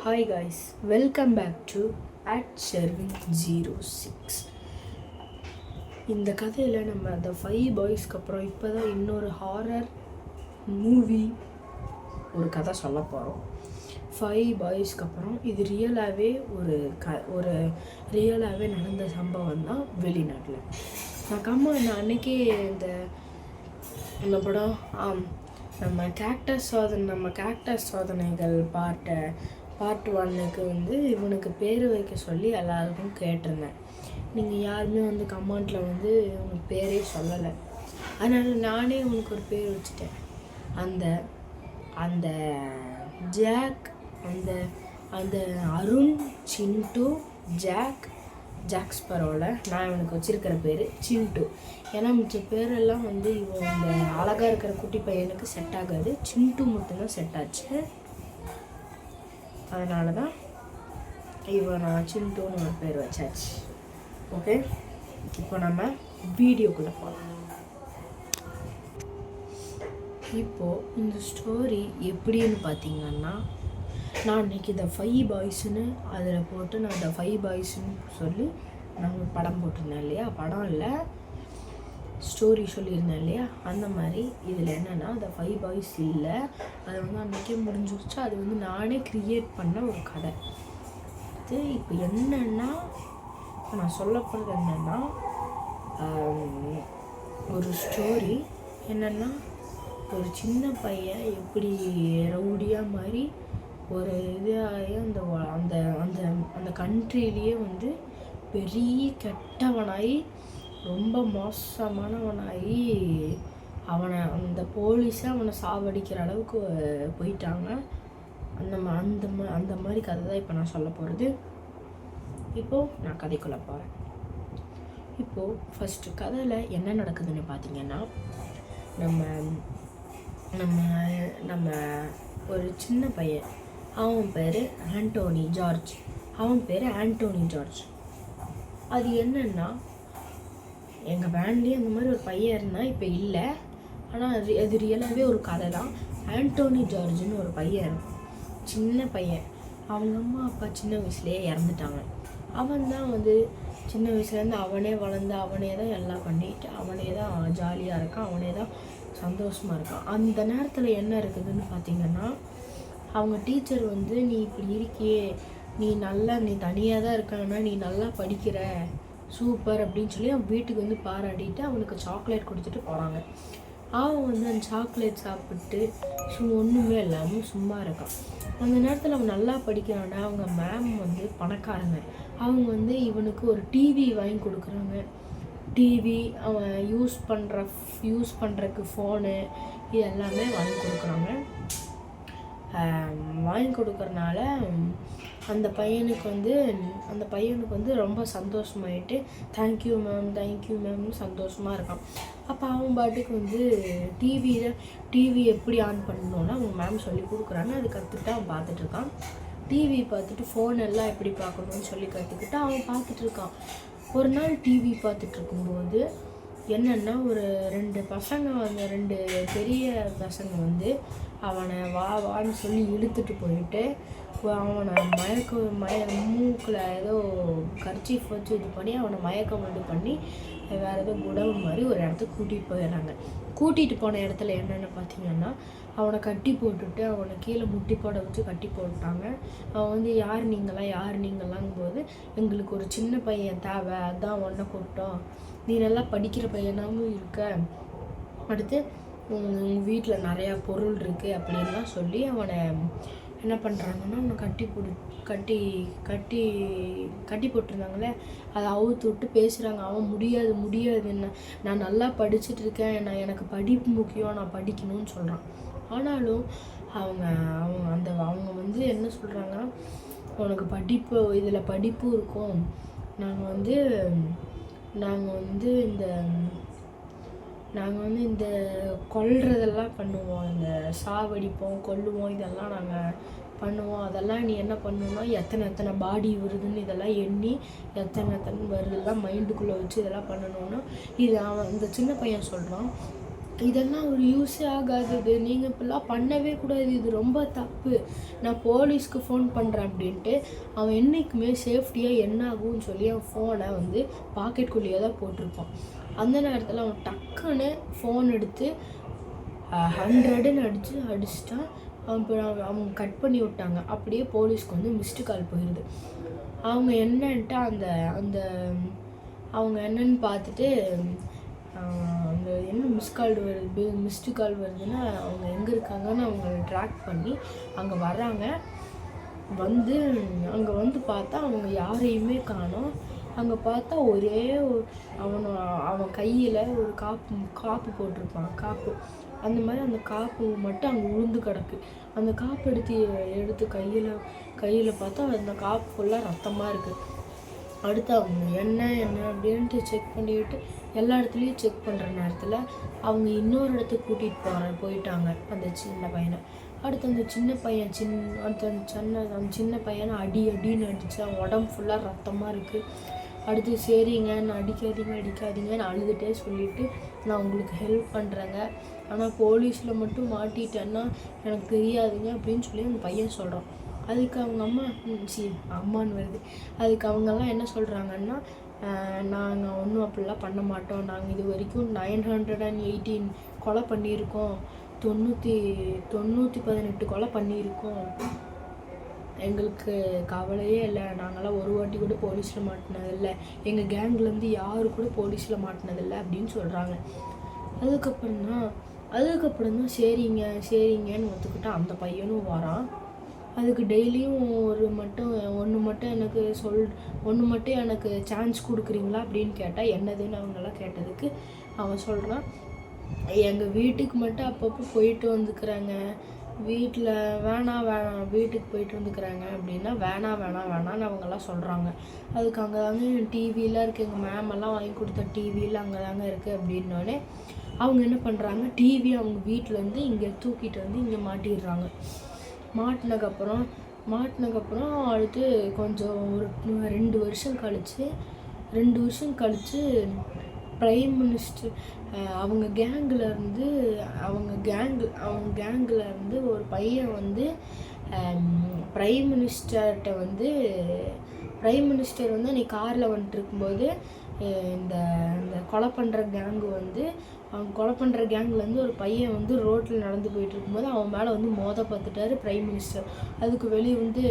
Hi guys, welcome back to @Sherwin06. இந்த கதையில் நம்ம அந்த 5 பாய்ஸ்க்கு அப்புறம் இப்போ தான் இன்னொரு ஹாரர் மூவி ஒரு கதை சொல்ல போகிறோம். 5 பாய்ஸ்க்கு அப்புறம் இது ரியலாகவே ஒரு ரியலாகவே நடந்த சம்பவம் தான் வெளிநாட்டில். நான் அன்றைக்கே இந்த படம் நம்ம கேக்டஸ் சோதனைகள் பார்ட் 1க்கு இவனுக்கு பேர் வைக்க சொல்லி எல்லாருக்கும் கேட்டிருந்தேன். நீங்கள் யாருமே கமெண்ட்டில் உனக்கு பேரே சொல்லலை. அதனால் நானே உனக்கு ஒரு பேர் வச்சுட்டேன். அந்த அந்த ஜாக் அந்த அருண் சிண்டு ஜாக்ஸ்பரோவில் நான் இவனுக்கு வச்சுருக்கிற பேர் சிண்டு. ஏன்னா மிச்ச பேரெல்லாம் இவன் இந்த அழகாக இருக்கிற குட்டி பையனுக்கு செட் ஆகாது. சிண்டு மட்டும்தான் செட் ஆச்சு. அதனால தான் நான் சிண்டுன்னு ஒரு பேர் வச்சாச்சு. ஓகே, இப்போ நம்ம வீடியோக்குள்ளே போகலாம். இப்போது இந்த ஸ்டோரி எப்படின்னு பார்த்தீங்கன்னா, நான் இன்றைக்கி இந்த 5 பாய்ஸ்ன்னு அதில் போட்டு நான் இந்த 5 பாய்ஸ்ன்னு சொல்லி நான் படம் போட்டிருந்தேன் இல்லையா, படம் இல்லை ஸ்டோரி சொல்லியிருந்தேன் இல்லையா, அந்த மாதிரி இதில் என்னென்னா அந்த 5 பாய்ஸ் இல்லை, அது அன்றைக்கே முடிஞ்சிருச்சு. அது நானே க்ரியேட் பண்ண ஒரு கதை. அது இப்போ என்னென்னா நான் சொல்லப்படுறது என்னென்னா, ஒரு ஸ்டோரி என்னென்னா, ஒரு சின்ன பையன் எப்படி ரவுடியாக மாதிரி ஒரு இதாகி அந்த அந்த அந்த கண்ட்ரிலேயே பெரிய கெட்டவனாகி ரொம்ப மோசமானவனாகி அந்த போலீஸை அவனை சாவடிக்கிற அளவுக்கு போயிட்டாங்க. அந்த மாதிரி கதை தான் இப்போ நான் சொல்ல போகிறது. இப்போது நான் கதைக்குள்ளே போகிறேன். இப்போது ஃபஸ்ட்டு கதையில் என்ன நடக்குதுன்னு பார்த்தீங்கன்னா, நம்ம ஒரு சின்ன பையன், அவன் பேர் ஆண்டோனி ஜார்ஜ். அது என்னென்னா, எங்கள் வேன்லேயே அந்த மாதிரி ஒரு பையன் இருந்தால் இப்போ இல்லை, ஆனால் அது ரியலாகவே ஒரு கதை தான். ஆண்டோனி ஜார்ஜ்னு ஒரு பையன், சின்ன பையன். அவங்க அம்மா அப்பா சின்ன வயசுலேயே இறந்துட்டாங்க. அவன் தான் சின்ன வயசுலேருந்து அவனே வளர்ந்து அவனே தான் எல்லாம் பண்ணிட்டு அவனே தான் ஜாலியாக இருக்கான், அவனே தான் சந்தோஷமாக இருக்கான். அந்த நேரத்தில் என்ன இருக்குதுன்னு பார்த்தீங்கன்னா, அவங்க டீச்சர் நீ இப்படி இருக்கியே, நீ தனியாக தான் இருக்காங்கன்னா நீ நல்லா படிக்கிற, சூப்பர் அப்படின்னு சொல்லி அவன் வீட்டுக்கு பாராட்டிட்டு அவனுக்கு சாக்லேட் கொடுத்துட்டு போகிறாங்க. அவன் அந்த சாக்லேட் சாப்பிட்டு ஒன்றுமே இல்லாமல் சும்மா இருக்கான். அந்த நேரத்தில் அவன் நல்லா படிக்கிறான்னா அவங்க மேம் பணக்காரங்க. அவங்க இவனுக்கு ஒரு டிவி வாங்கி கொடுக்குறாங்க. டிவி, அவன் யூஸ் பண்ணுறக்கு ஃபோனு, இது எல்லாமே வாங்கி கொடுக்குறாங்க. வாங்கி கொடுக்குறனால அந்த பையனுக்கு ரொம்ப சந்தோஷமாயிட்டு தேங்க்யூ மேம்னு சந்தோஷமாக இருக்கான். அப்போ அவன் பாட்டுக்கு டிவி எப்படி ஆன் பண்ணணுன்னா அவங்க மேம் சொல்லி கொடுக்குறாங்க. அது கற்றுக்கிட்டு அவன் பார்த்துட்ருக்கான். டிவி பார்த்துட்டு ஃபோன் எல்லாம் எப்படி பார்க்கணுன்னு சொல்லி கற்றுக்கிட்டு அவன் பார்த்துட்ருக்கான். ஒரு நாள் டிவி பார்த்துட்டு இருக்கும்போது என்னென்னா, ஒரு 2 பசங்க 2 பெரிய பசங்க அவனை வான்னு சொல்லி இழுத்துட்டு போயிட்டு அவனை மூக்கில் ஏதோ கர்ச்சீஃப் வச்சு இது பண்ணி அவனை மயக்கம் பண்ணி வேறு ஏதோ குடவு மாதிரி ஒரு இடத்துக்கு கூட்டிகிட்டு போயிடுறாங்க. கூட்டிகிட்டு போன இடத்துல என்னென்னு பார்த்தீங்கன்னா, அவனை கட்டி போட்டுட்டு அவனை கீழே முட்டி போட வச்சு கட்டி போட்டாங்க. அவன் யார் நீங்களாங்கும் போது, எங்களுக்கு ஒரு சின்ன பையன் தேவை, அதான் ஒன்றை கூப்பிட்டோம், நீ நல்லா படிக்கிற பையனாகவும் இருக்க, அடுத்து உங்கள் வீட்டில் நிறையா பொருள் இருக்குது அப்படின்லாம் சொல்லி அவனை என்ன பண்ணுறாங்கன்னா, அவனை கட்டி போட்டிருந்தாங்களே அதை அவுத்து விட்டு பேசுகிறாங்க. அவன் முடியாது நான் நல்லா படிச்சுட்டு இருக்கேன், எனக்கு படிப்பு முக்கியம், நான் படிக்கணும்னு சொல்கிறான். ஆனாலும் அவங்க என்ன சொல்கிறாங்கன்னா, உனக்கு இதில் படிப்பு இருக்கும், நாங்கள் இந்த கொல்றதெல்லாம் பண்ணுவோம், இந்த சாவடிப்போம், கொல்லுவோம், இதெல்லாம் நாங்கள் பண்ணுவோம். அதெல்லாம் நீ என்ன பண்ணணும்னா, எத்தனை பாடி வருதுன்னு இதெல்லாம் எண்ணி எத்தனை வருதுலாம் மைண்டுக்குள்ளே வச்சு இதெல்லாம் பண்ணணும்னா, இது அவன் இந்த சின்ன பையன் சொல்கிறான். இதெல்லாம் ஒரு யூஸே ஆகாதது, நீங்கள் இப்படிலாம் பண்ணவே கூடாது, இது ரொம்ப தப்பு, நான் போலீஸ்க்கு ஃபோன் பண்ணுறேன் அப்படின்ட்டு அவன் என்றைக்குமே சேஃப்டியாக என்ன ஆகும்னு சொல்லி அவன் ஃபோனை வந்து பாக்கெட்குள்ளேயே தான் போட்டிருப்பான். அந்த நேரத்தில் அவன் டக்குன்னு ஃபோன் எடுத்து 100ன்னு அடிச்சிட்டான். அவங்க கட் பண்ணி விட்டாங்க. அப்படியே போலீஸ்க்கு வந்து மிஸ்டு கால் போயிடுது. அவங்க என்னன்ட்டு அந்த அந்த அவங்க என்னன்னு பார்த்துட்டு அந்த என்ன மிஸ்டு கால் வருதுன்னா அவங்க எங்கே இருக்காங்கன்னு அவங்க ட்ராக் பண்ணி அங்கே வர்றாங்க. அங்கே வந்து பார்த்தா அவங்க யாரையுமே காணோம். அங்கே பார்த்தா ஒரே அவன் கையில் ஒரு காப்பு போட்டிருப்பான். அந்த மாதிரி அந்த காப்பு மட்டும் அங்கே உளுந்து கிடக்கு. அந்த காப்பு எடுத்து கையில் பார்த்தா அந்த காப்பு ஃபுல்லாக ரத்தமாக இருக்குது. அடுத்து அவங்க என்ன அப்படின்ட்டு செக் பண்ணிவிட்டு எல்லா இடத்துலையும் செக் பண்ணுற நேரத்தில் அவங்க இன்னொரு இடத்துக்கு கூட்டிகிட்டு போயிட்டாங்க அந்த சின்ன பையனை. அடுத்து அந்த சின்ன பையனை அடின்னு அடித்தா உடம்பு ஃபுல்லாக ரத்தமாக இருக்குது. அடுத்து சரிங்க, நான் அடிக்காதீங்கன்னு அழுதுகிட்டே சொல்லிவிட்டு நான் உங்களுக்கு ஹெல்ப் பண்ணுறேங்க, ஆனால் போலீஸில் மட்டும் மாட்டிட்டேன்னா எனக்கு தெரியாதுங்க அப்படின்னு சொல்லி அந்த பையன் சொல்கிறான். அதுக்கு அவங்க அம்மான்னு வருது. அதுக்கு அவங்கெல்லாம் என்ன சொல்கிறாங்கன்னா, நாங்கள் ஒன்றும் அப்படிலாம் பண்ண மாட்டோம், நாங்கள் இது வரைக்கும் 918 கொலை பண்ணியிருக்கோம், 918 கொலை பண்ணியிருக்கோம், எங்களுக்கு கவலையே இல்லை, நாங்களாம் ஒரு வாட்டி கூட போலீஸில் மாட்டினதில்லை, எங்கள் கேங்லேருந்து யாரு கூட போலீஸில் மாட்டினதில்லை அப்படின்னு சொல்கிறாங்க. அதுக்கப்புறம் தான் சரிங்கன்னு ஒத்துக்கிட்டா அந்த பையனும் வரான். அதுக்கு டெய்லியும் ஒன்று மட்டும் எனக்கு சான்ஸ் கொடுக்குறீங்களா அப்படின்னு கேட்டால் என்னதுன்னு அவங்களாம் கேட்டதுக்கு அவன் சொல்கிறான், எங்கள் வீட்டுக்கு மட்டும் அப்பப்போ போயிட்டு வந்துக்கிறாங்க, வீட்டில் வேணாம் வீட்டுக்கு போயிட்டு வந்துக்கிறாங்க அப்படின்னா வேணான்னு அவங்கெல்லாம் சொல்கிறாங்க. அதுக்கு அங்கே தாங்க டிவிலாம் இருக்குது, எங்கள் மேமெல்லாம் வாங்கி கொடுத்த டிவியில் அங்கே தாங்க இருக்குது அப்படின்னோடனே அவங்க என்ன பண்ணுறாங்க, டிவி அவங்க வீட்டிலேருந்து இங்கே தூக்கிட்டு வந்து இங்கே மாட்டிடுறாங்க. மாட்டினதுக்கப்புறம் அடுத்து கொஞ்சம் ஒரு 2 வருஷம் கழித்து பிரைம் மினிஸ்டர் அவங்க கேங்கில் இருந்து ஒரு பையன் வந்து பிரைம் மினிஸ்டர் வந்து நீ காரில் வந்துட்டு இருக்கும்போது இந்த கொலை பண்ணுற கேங்லேருந்து ஒரு பையன் வந்து ரோட்டில் நடந்து போயிட்டு இருக்கும்போது அவன் மேலே வந்து பார்த்துட்டாரு பிரைம் மினிஸ்டர். அதுக்கு வெளியே வந்து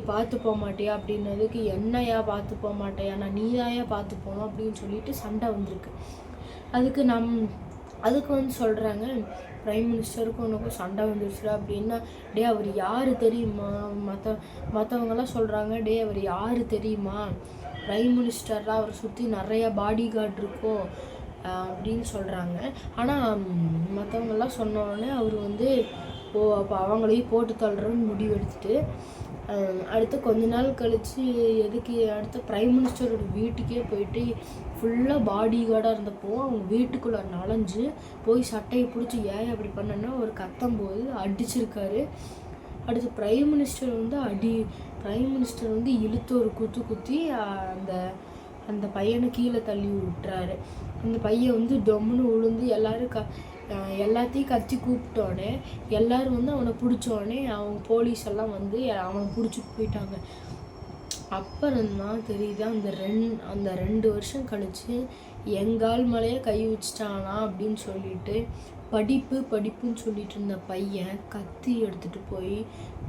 பார்த்து போக மாட்டியா அப்படின்னதுக்கு, என்னையா பார்த்து போக மாட்டேயா, நான் நீதாயா பார்த்து போகணும் அப்படின்னு சொல்லிட்டு சண்டை வந்திருக்கு. அதுக்கு வந்து சொல்கிறாங்க, பிரைம் மினிஸ்டருக்கும் உனக்கும் சண்டை வந்துருச்சு அப்படின்னா, அவர் யார் தெரியுமா, மற்றவங்கெல்லாம் சொல்கிறாங்க, அவர் யார் தெரியுமா, பிரைம் மினிஸ்டர்லாம் அவரை சுற்றி நிறையா பாடி கார்டு இருக்கும் அப்படின்னு சொல்கிறாங்க. ஆனால் மற்றவங்கெல்லாம் சொன்னோடனே அவர் வந்து அப்போ அவங்களையும் போட்டு தள்ளுறோன்னு முடிவெடுத்துட்டு அடுத்து கொஞ்ச நாள் கழித்து அடுத்து பிரைம் மினிஸ்டரோட வீட்டுக்கே போயிட்டு ஃபுல்லாக பாடி கார்டாக இருந்தப்போ அவங்க வீட்டுக்குள்ளே நனைஞ்சு போய் சட்டையை பிடிச்சி ஏன் அப்படி பண்ணேன்னா ஒரு கத்தும்போது அடிச்சிருக்காரு. அடுத்து பிரைம் மினிஸ்டர் வந்து இழுத்து ஒரு குத்தி அந்த பையனை கீழே தள்ளி விட்டுறாரு. அந்த பையன் வந்து டொம்முன்னு விழுந்து எல்லாத்தையும் கத்தி கூப்பிட்டோடனே எல்லோரும் வந்து அவனை பிடிச்சோடனே அவங்க போலீஸ் எல்லாம் வந்து அவனை பிடிச்சிட்டு போயிட்டாங்க. அப்புறம்தான் தெரியுது அந்த 2 வருஷம் கழித்து எங்கால் மேலேயே கை வச்சிட்டானா அப்படின்னு சொல்லிட்டு படிப்புன்னு சொல்லிட்டு இருந்த பையன் கத்தி எடுத்துகிட்டு போய்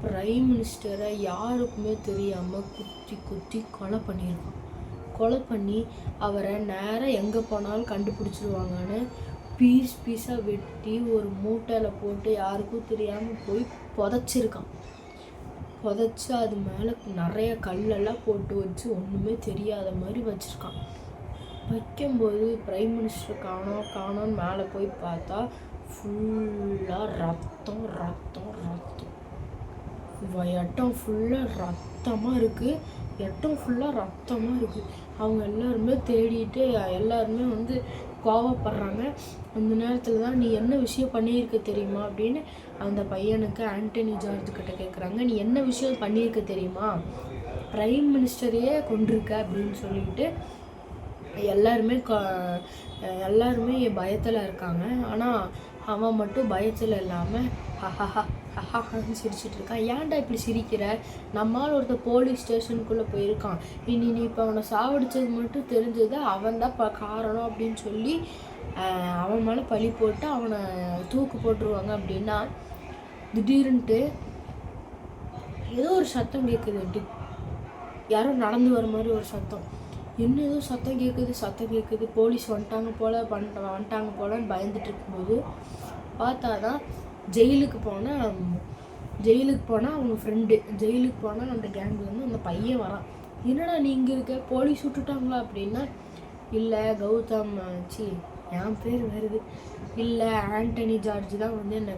பிரைம் மினிஸ்டரை யாருக்குமே தெரியாமல் குத்தி கொலை பண்ணி அவரை நேராக எங்கே போனாலும் கண்டுபிடிச்சிருவாங்கன்னு பீஸாக வெட்டி ஒரு மூட்டையில் போட்டு யாருக்கும் தெரியாமல் போய் புதைச்சி அது மேலே நிறைய கல்லெல்லாம் போட்டு வச்சு ஒன்றுமே தெரியாத மாதிரி வச்சுருக்கான். வைக்கும்போது பிரைம் மினிஸ்டர் காணோன்னு மேலே போய் பார்த்தா ஃபுல்லாக ரத்தம். இடம் ஃபுல்லாக ரத்தமாக இருக்குது. அவங்க எல்லாருமே தேடிட்டு எல்லாருமே வந்து கோவப்படுறாங்க. அந்த நேரத்தில் தான் நீ என்ன விஷயம் பண்ணியிருக்க தெரியுமா அப்படின்னு அந்த பையனுக்கு ஆண்டனி ஜார்ஜ் கிட்ட கேட்குறாங்க. நீ என்ன விஷயம் பண்ணியிருக்க தெரியுமா, பிரைம் மினிஸ்டரையே கொண்டிருக்க அப்படின்னு சொல்லிட்டு எல்லாருமே பயத்தில் இருக்காங்க. ஆனால் அவன் மட்டும் பயத்தில் இல்லாமல் ஹஹான்னு சிரிச்சிட்டு இருக்கான். ஏன்டா இப்படி சிரிக்கிற? நம்மால் ஒருத்தர் போலீஸ் ஸ்டேஷனுக்குள்ளே போயிருக்கான். நீ இப்போ அவனை சாவடிச்சது மட்டும் தெரிஞ்சது அவன் தான் காரணம் அப்படின்னு சொல்லி அவன் மேலே பழி போட்டு அவனை தூக்கு போட்டுருவாங்க. அப்படின்னா திடீர்னுட்டு ஏதோ ஒரு சத்தம் கேட்குது. யாரோ நடந்து வர மாதிரி ஒரு சத்தம். என்ன ஏதோ சத்தம் கேட்குது. போலீஸ் வந்துட்டாங்க போலன்னு பயந்துட்டு இருக்கும்போது பார்த்தா தான் ஜெயிலுக்கு போனால் அவங்க ஃப்ரெண்டு ஜெயிலுக்கு போனால் அந்த கேங்லேருந்து அந்த பையன் வரான். என்னடா நீ இங்கே இருக்க? போலீஸ் விட்டுட்டாங்களா அப்படின்னா, இல்லை கௌதம் என் பேர் வருது, இல்லை ஆண்டனி ஜார்ஜ் தான் வந்து என்னை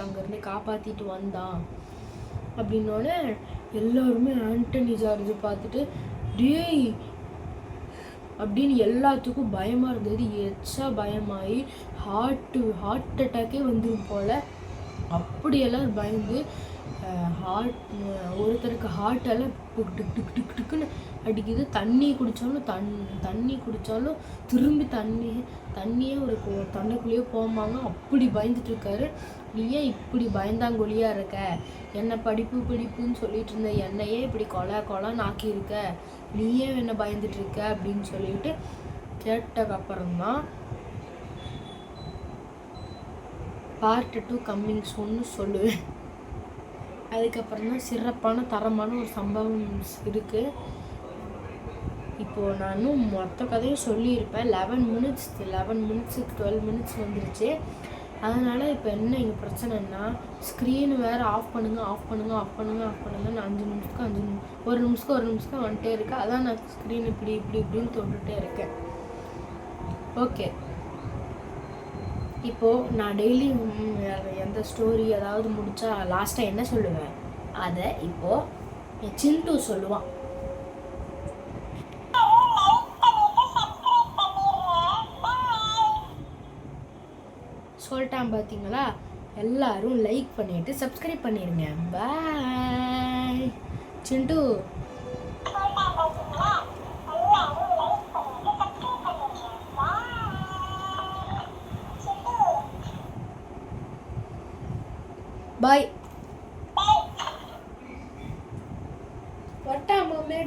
அங்கேருந்து காப்பாற்றிட்டு வந்தான் அப்படின்னோடனே எல்லாருமே ஆண்டனி ஜார்ஜ் பார்த்துட்டு டேய் அப்படின்னு எல்லாத்துக்கும் பயமாக இருந்தது. எச்சா பயமாகி ஹார்ட் அட்டாக்கே வந்துடும் போல். அப்படியெல்லாம் பயந்து ஒருத்தருக்கு ஹார்ட்டெல்லாம் டிக் டிக்குன்னு அடிக்குது. தண்ணி குடித்தாலும் திரும்பி தண்ணியே ஒரு தொண்டைக்குள்ளேயே போமாங்க. அப்படி பயந்துட்டு இருக்காரு. நீ ஏன் இப்படி பயந்தாங்கொழியாக இருக்க? என்ன படிப்புன்னு சொல்லிட்டு இருந்த என்னையே இப்படி கொலைன்னு ஆக்கியிருக்க, நீ ஏன் என்ன பயந்துட்டு இருக்க அப்படின்னு சொல்லிட்டு கேட்டக்கப்புறம்தான் பார்ட் 2 கம்மிங் சூன்னு சொல்லுவேன். அதுக்கப்புறம் தான் சிறப்பான தரமான ஒரு சம்பவம் இருக்குது. இப்போது நான் இன்னும் மொத்த கதையும் சொல்லியிருப்பேன். 11 மினிட்ஸ் 12 மினிட்ஸ் வந்துருச்சு. அதனால் இப்போ என்ன இங்கே பிரச்சனைன்னா, ஸ்க்ரீனு வேறு ஆஃப் பண்ணுங்க 5 நிமிஷத்துக்கு ஒரு நிமிஷத்துக்கு வந்துட்டே இருக்கு. அதான் நான் ஸ்க்ரீன் இப்படின்னு தொட்டுகிட்டே இருக்கேன். ஓகே, இப்போது நான் டெய்லி எந்த ஸ்டோரி ஏதாவது முடித்தா லாஸ்ட்டாக என்ன சொல்லுவேன், அதை இப்போது சிண்டு சொல்லுவான். சொல்லிட்டான் பார்த்தீங்களா? எல்லாரும் லைக் பண்ணிவிட்டு சப்ஸ்கிரைப் பண்ணிடுங்க. பாய் சிண்டு. பாய். வட்டா மாமே.